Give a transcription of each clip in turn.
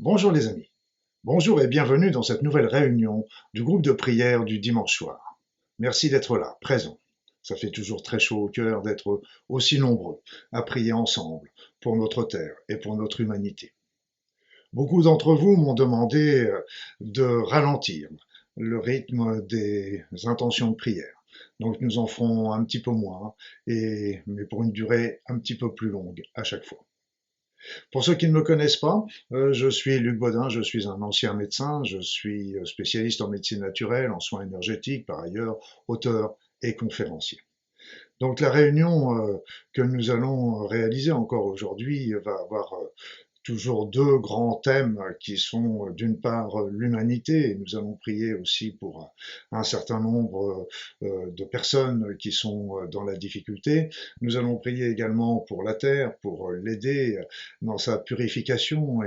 Bonjour les amis, bonjour et bienvenue dans cette nouvelle réunion du groupe de prière du dimanche soir. Merci d'être là, présent. Ça fait toujours très chaud au cœur d'être aussi nombreux à prier ensemble pour notre terre et pour notre humanité. Beaucoup d'entre vous m'ont demandé de ralentir le rythme des intentions de prière. Donc nous en ferons un petit peu moins, mais pour une durée un petit peu plus longue à chaque fois. Pour ceux qui ne me connaissent pas, je suis Luc Baudin, je suis un ancien médecin, je suis spécialiste en médecine naturelle, en soins énergétiques, par ailleurs auteur et conférencier. Donc la réunion que nous allons réaliser encore aujourd'hui va avoir toujours deux grands thèmes qui sont d'une part l'humanité, et nous allons prier aussi pour un certain nombre de personnes qui sont dans la difficulté. Nous allons prier également pour la terre, pour l'aider dans sa purification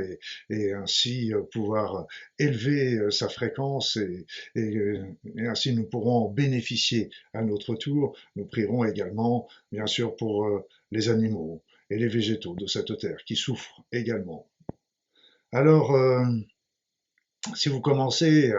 et ainsi pouvoir élever sa fréquence et ainsi nous pourrons en bénéficier à notre tour. Nous prierons également, bien sûr, pour les animaux et les végétaux de cette terre qui souffrent également. Alors, si vous commencez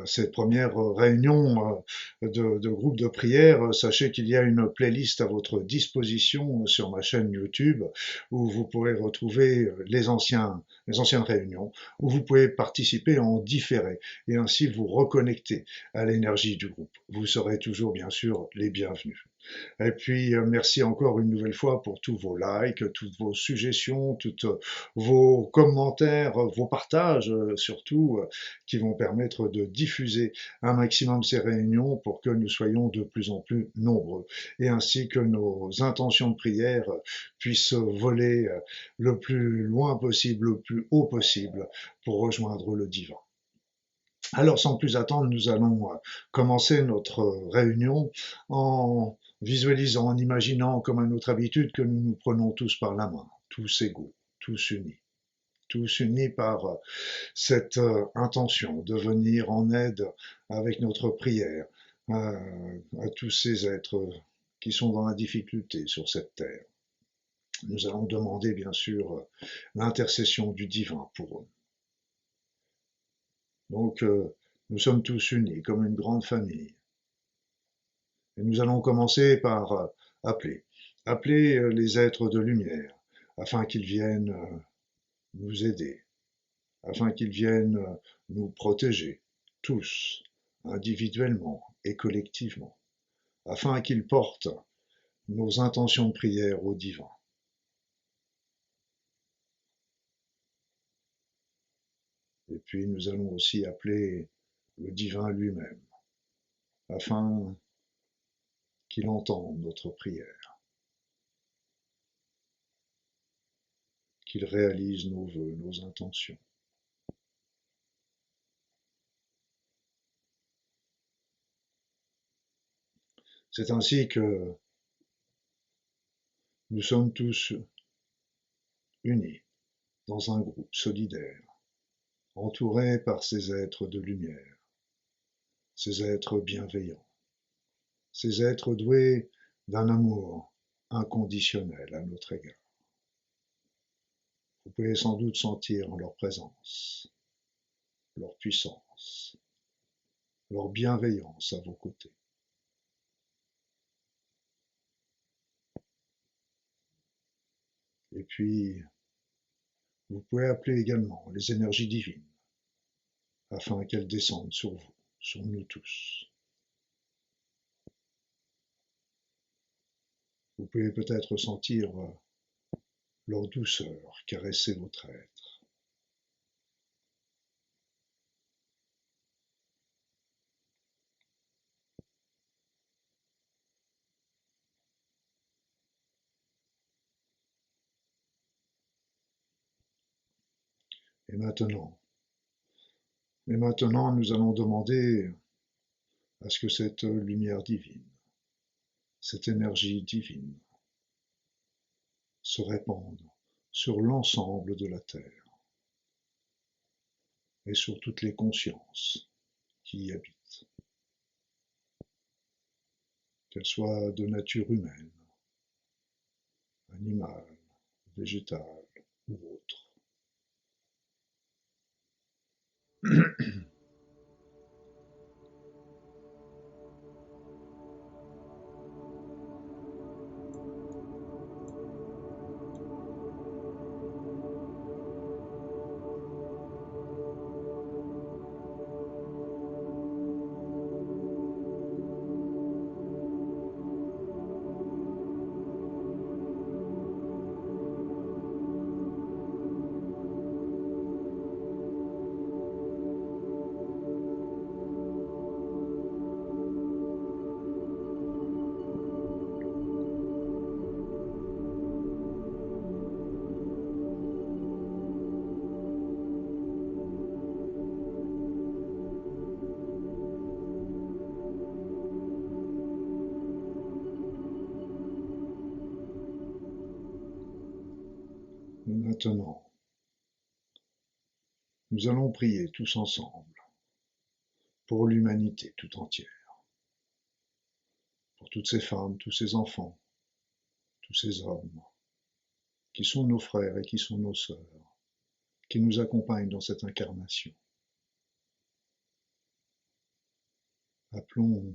cette première réunion de groupe de prière, sachez qu'il y a une playlist à votre disposition sur ma chaîne YouTube où vous pourrez retrouver les anciennes réunions, où vous pouvez participer en différé et ainsi vous reconnecter à l'énergie du groupe. Vous serez toujours bien sûr les bienvenus. Et puis, merci encore une nouvelle fois pour tous vos likes, toutes vos suggestions, toutes vos commentaires, vos partages surtout, qui vont permettre de diffuser un maximum ces réunions pour que nous soyons de plus en plus nombreux et ainsi que nos intentions de prière puissent voler le plus loin possible, le plus haut possible pour rejoindre le divin. Alors, sans plus attendre, nous allons commencer notre réunion en visualisant, en imaginant, comme à notre habitude, que nous nous prenons tous par la main, tous égaux, tous unis par cette intention de venir en aide avec notre prière à tous ces êtres qui sont dans la difficulté sur cette terre. Nous allons demander, bien sûr, l'intercession du divin pour eux. Donc, nous sommes tous unis comme une grande famille. Et nous allons commencer par appeler. Appeler les êtres de lumière, afin qu'ils viennent nous aider, afin qu'ils viennent nous protéger, tous, individuellement et collectivement, afin qu'ils portent nos intentions de prière au divin. Et puis nous allons aussi appeler le divin lui-même, afin qu'il entende notre prière, qu'il réalise nos vœux, nos intentions. C'est ainsi que nous sommes tous unis dans un groupe solidaire, entourés par ces êtres de lumière, ces êtres bienveillants, ces êtres doués d'un amour inconditionnel à notre égard. Vous pouvez sans doute sentir en leur présence, leur puissance, leur bienveillance à vos côtés. Et puis, vous pouvez appeler également les énergies divines, afin qu'elles descendent sur vous, sur nous tous. Vous pouvez peut-être sentir leur douceur caresser votre être. Et maintenant, nous allons demander à ce que cette lumière divine, cette énergie divine, se répande sur l'ensemble de la Terre et sur toutes les consciences qui y habitent, qu'elles soient de nature humaine, animale, végétale ou autre. Et maintenant, nous allons prier tous ensemble pour l'humanité tout entière, pour toutes ces femmes, tous ces enfants, tous ces hommes qui sont nos frères et qui sont nos sœurs, qui nous accompagnent dans cette incarnation. Appelons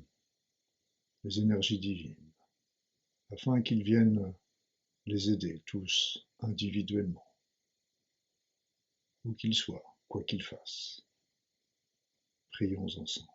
les énergies divines afin qu'ils viennent les aider tous individuellement, où qu'ils soient, quoi qu'ils fassent. Prions ensemble.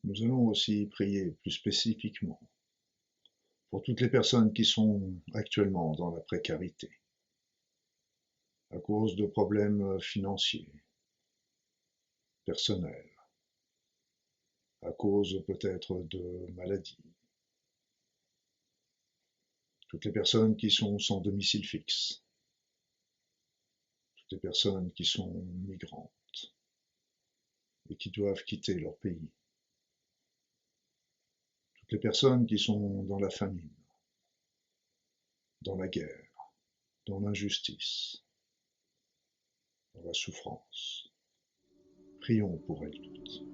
Nous allons aussi prier plus spécifiquement pour toutes les personnes qui sont actuellement dans la précarité, à cause de problèmes financiers, personnels, à cause peut-être de maladies, toutes les personnes qui sont sans domicile fixe, toutes les personnes qui sont migrantes et qui doivent quitter leur pays, toutes les personnes qui sont dans la famine, dans la guerre, dans l'injustice, dans la souffrance. Prions pour elles toutes.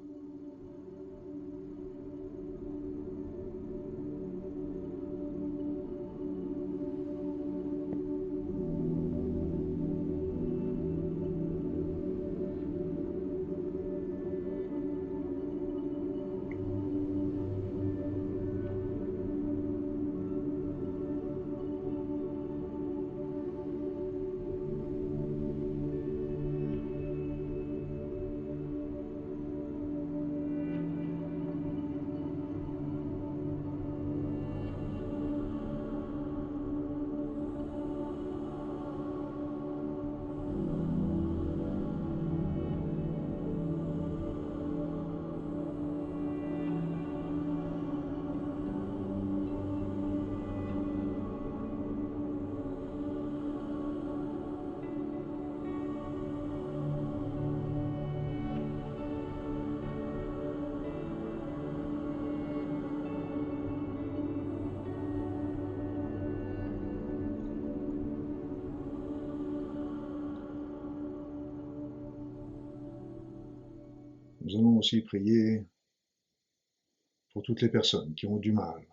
Nous allons aussi prier pour toutes les personnes qui ont du mal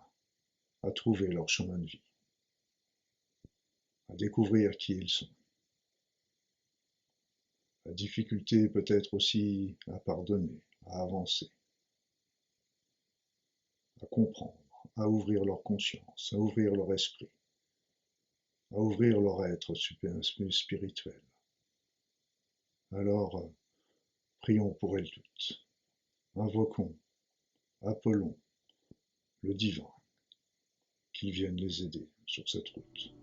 à trouver leur chemin de vie, à découvrir qui ils sont. La difficulté peut-être aussi à pardonner, à avancer, à comprendre, à ouvrir leur conscience, à ouvrir leur esprit, à ouvrir leur être spirituel. Alors, prions pour elles toutes. Invoquons Apollon, le divin, qu'il vienne les aider sur cette route.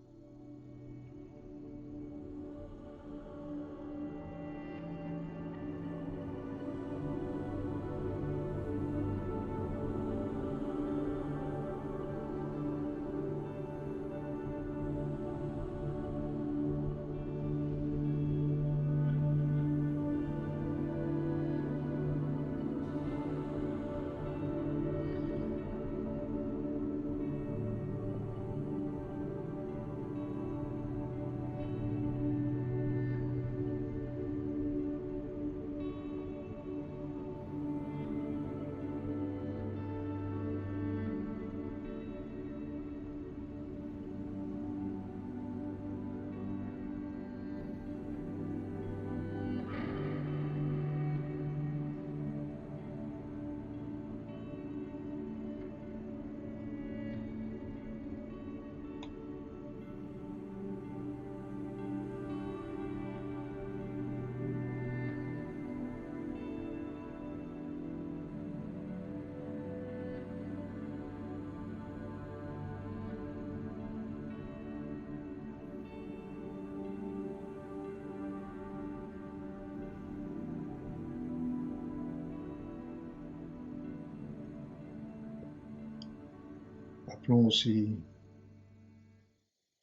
Appelons aussi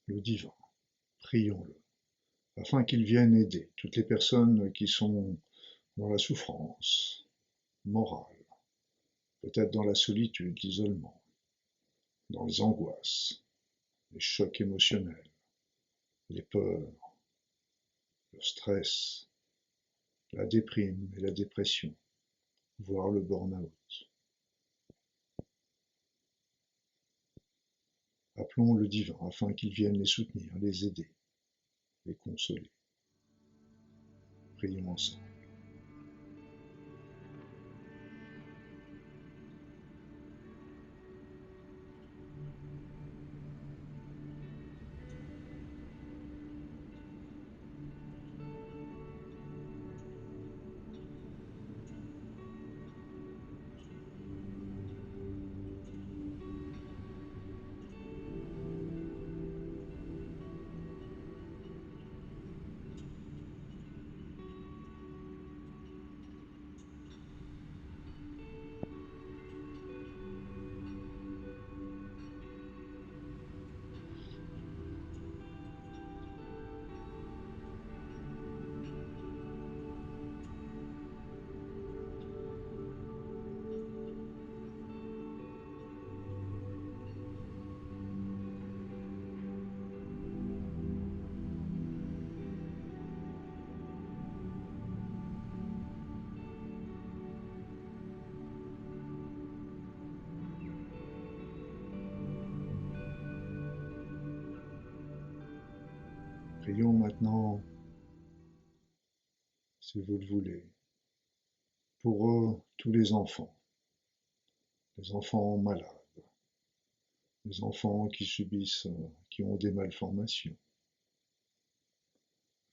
le divin, prions-le, afin qu'il vienne aider toutes les personnes qui sont dans la souffrance morale, peut-être dans la solitude, l'isolement, dans les angoisses, les chocs émotionnels, les peurs, le stress, la déprime et la dépression, voire le burn-out. Appelons le divin afin qu'il vienne les soutenir, les aider, les consoler. Prions ensemble. Prions maintenant, si vous le voulez, pour tous les enfants malades, les enfants qui subissent, qui ont des malformations,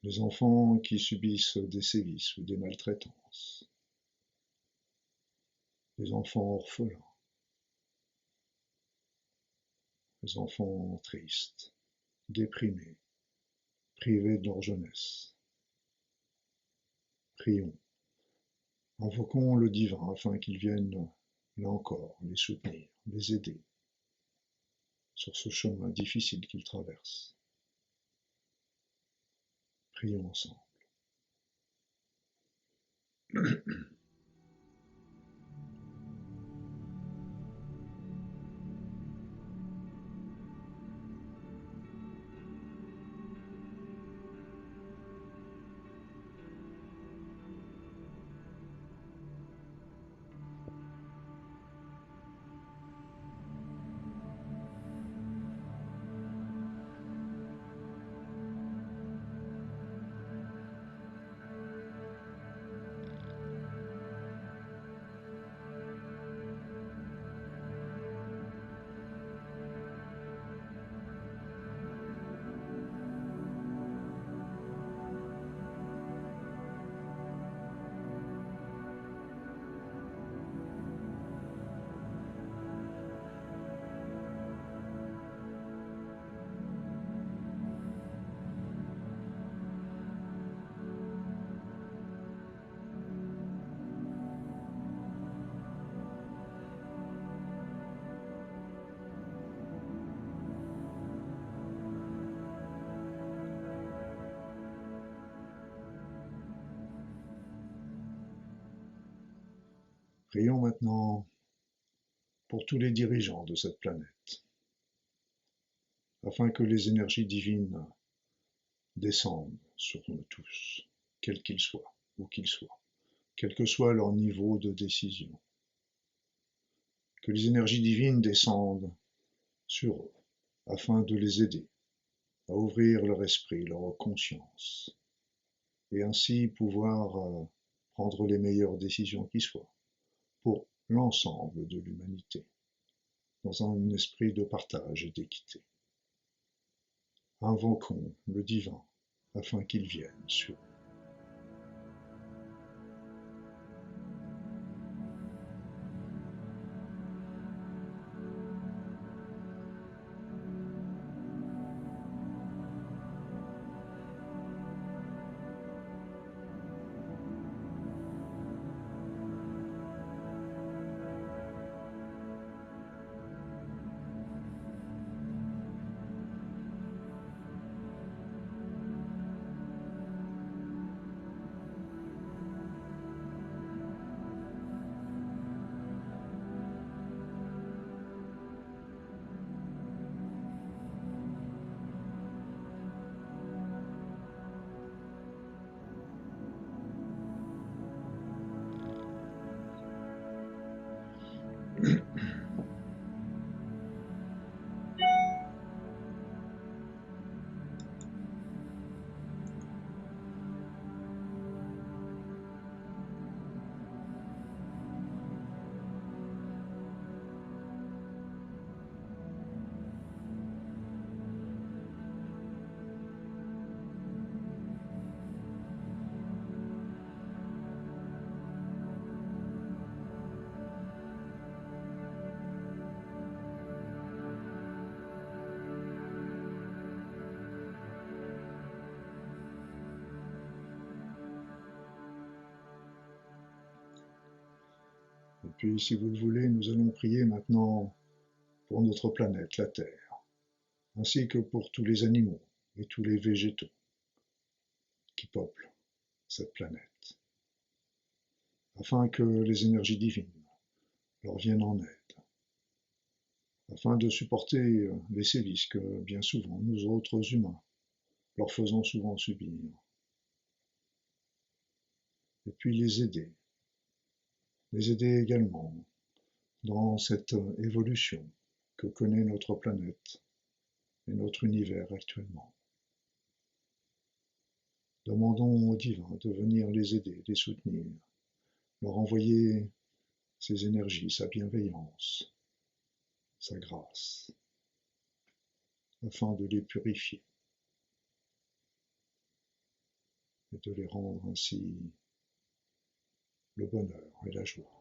les enfants qui subissent des sévices ou des maltraitances, les enfants orphelins, les enfants tristes, déprimés, privés de leur jeunesse. Prions, invoquons le divin afin qu'il vienne, là encore, les soutenir, les aider sur ce chemin difficile qu'ils traversent. Prions ensemble. Prions maintenant pour tous les dirigeants de cette planète, afin que les énergies divines descendent sur nous tous, quels qu'ils soient, où qu'ils soient, quel que soit leur niveau de décision. Que les énergies divines descendent sur eux, afin de les aider à ouvrir leur esprit, leur conscience, et ainsi pouvoir prendre les meilleures décisions qui soient pour l'ensemble de l'humanité, dans un esprit de partage et d'équité. Invoquons le divin afin qu'il vienne sur nous. Et puis, si vous le voulez, nous allons prier maintenant pour notre planète, la Terre, ainsi que pour tous les animaux et tous les végétaux qui peuplent cette planète, afin que les énergies divines leur viennent en aide, afin de supporter les sévices que, bien souvent, nous autres humains leur faisons souvent subir, et puis les aider également dans cette évolution que connaît notre planète et notre univers actuellement. Demandons au divin de venir les aider, les soutenir, leur envoyer ses énergies, sa bienveillance, sa grâce, afin de les purifier et de les rendre ainsi le bonheur et la joie.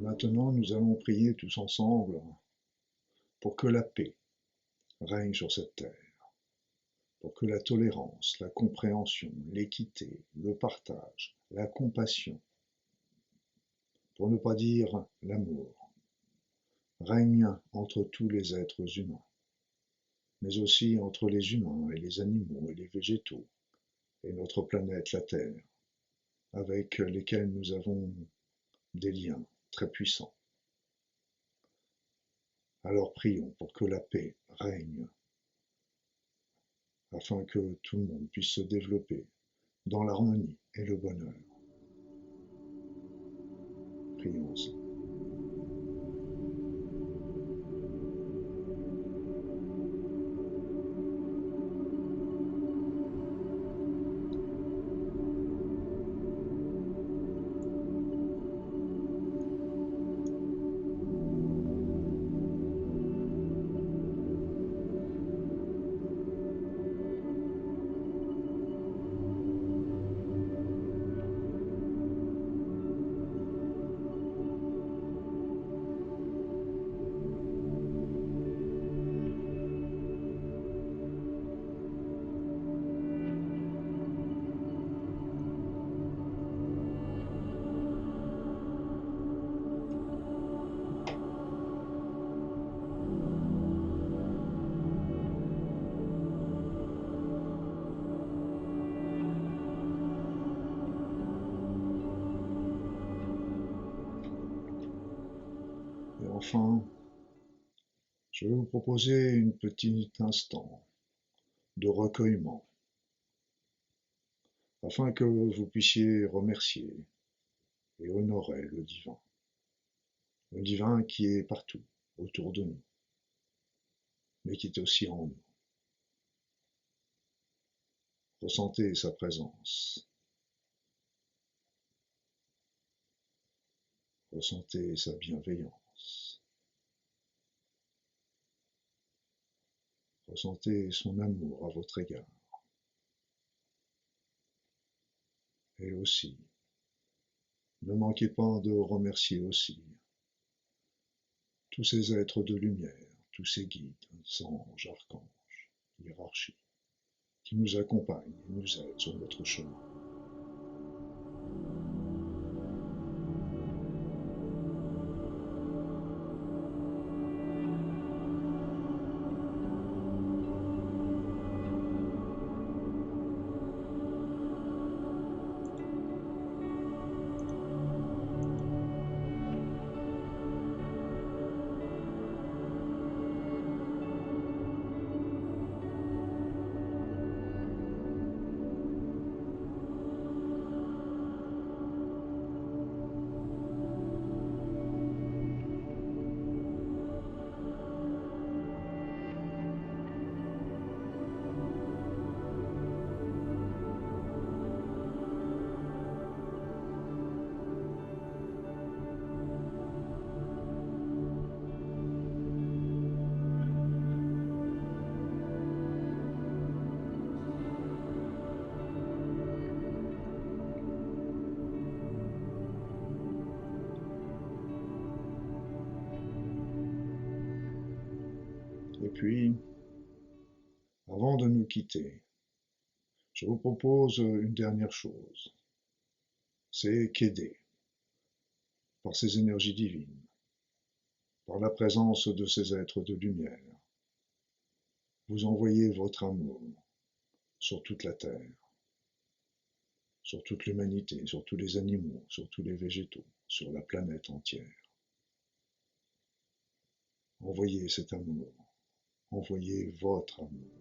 Maintenant, nous allons prier tous ensemble pour que la paix règne sur cette terre, pour que la tolérance, la compréhension, l'équité, le partage, la compassion, pour ne pas dire l'amour, règnent entre tous les êtres humains, mais aussi entre les humains et les animaux et les végétaux, et notre planète, la Terre, avec lesquels nous avons des liens très puissants. Alors prions pour que la paix règne, afin que tout le monde puisse se développer dans l'harmonie et le bonheur. Prions ensemble. Et enfin, je vais vous proposer un petit instant de recueillement, afin que vous puissiez remercier et honorer le divin qui est partout autour de nous, mais qui est aussi en nous. Ressentez sa présence, ressentez sa bienveillance, ressentez son amour à votre égard. Et aussi, ne manquez pas de remercier aussi tous ces êtres de lumière, tous ces guides, anges, archanges, hiérarchies, qui nous accompagnent et nous aident sur notre chemin. Et puis, avant de nous quitter, je vous propose une dernière chose, c'est qu'aider par ces énergies divines, par la présence de ces êtres de lumière, vous envoyez votre amour sur toute la Terre, sur toute l'humanité, sur tous les animaux, sur tous les végétaux, sur la planète entière. Envoyez cet amour, envoyez votre amour.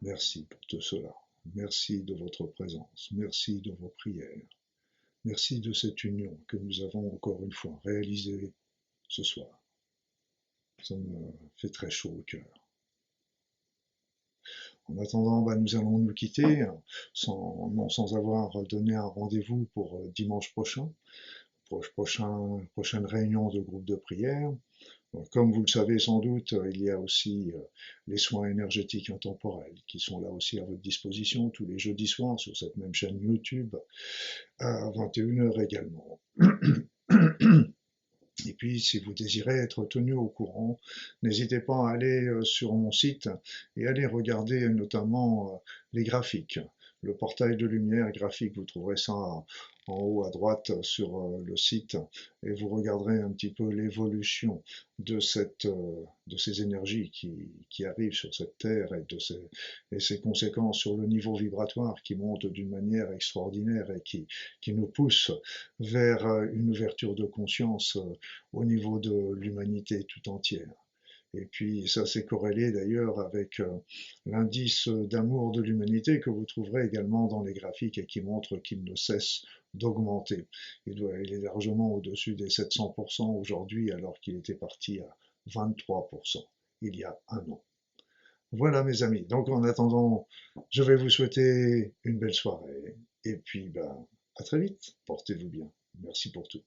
Merci pour tout cela. Merci de votre présence. Merci de vos prières. Merci de cette union que nous avons encore une fois réalisée ce soir. Ça me fait très chaud au cœur. En attendant, nous allons nous quitter non sans avoir donné un rendez-vous pour dimanche prochain, prochaine réunion de groupe de prière. Comme vous le savez sans doute, il y a aussi les soins énergétiques intemporels qui sont là aussi à votre disposition tous les jeudis soirs sur cette même chaîne YouTube à 21h également. Et puis, si vous désirez être tenu au courant, n'hésitez pas à aller sur mon site et aller regarder notamment les graphiques. Le portail de lumière graphique, vous trouverez ça en haut à droite sur le site et vous regarderez un petit peu l'évolution de ces énergies qui arrivent sur cette Terre et ses conséquences sur le niveau vibratoire qui monte d'une manière extraordinaire et qui nous pousse vers une ouverture de conscience au niveau de l'humanité tout entière. Et puis ça s'est corrélé d'ailleurs avec l'indice d'amour de l'humanité que vous trouverez également dans les graphiques et qui montre qu'il ne cesse d'augmenter. Il est largement au-dessus des 700% aujourd'hui alors qu'il était parti à 23% il y a un an. Voilà mes amis, donc en attendant, je vais vous souhaiter une belle soirée et puis à très vite, portez-vous bien. Merci pour tout.